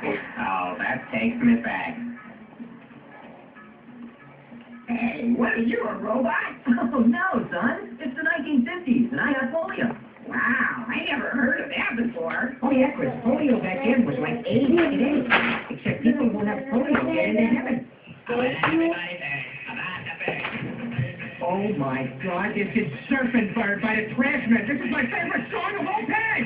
Oh, that takes me back. Hey, what are you, a robot? Oh, no, son. It's the 1950s, and I got polio. Wow, I never heard of that before. Oh, yeah, Chris, polio back then was like AIDS today. Except people who have polio get into heaven. Oh, my God, this is Surfing Bird by the Trashmen. This is my favorite song of all time.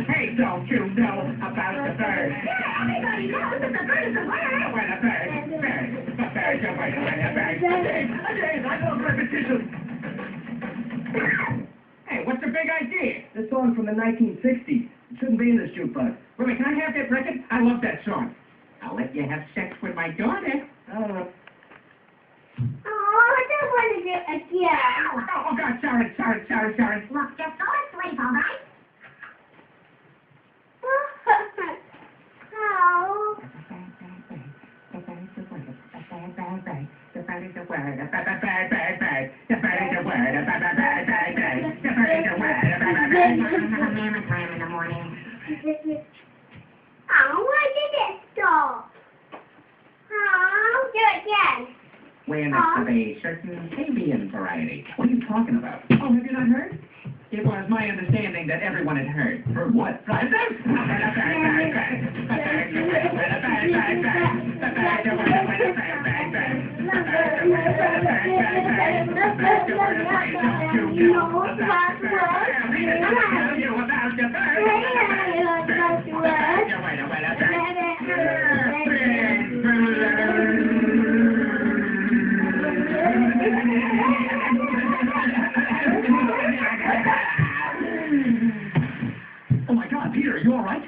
Hey, don't you know about the bird? Yeah, everybody knows that the bird is a word. Well, a bird. The bird's a word. I love repetition. Hey, what's the big idea? This song's from the 1960s. It shouldn't be in this jukebox. Wait, can I have that record? I love that song. I'll let you have sex with my daughter. Oh, I don't want to do it again. Oh, God, sorry. Look, just go to sleep, all right? Oh. Time in the morning. Oh, why did it stop? Oh, do it again. Awareness of a certain avian variety. What are you talking about? Oh, have you not heard? It was my understanding that everyone had heard. Heard what? Oh my God, Peter, are you all right?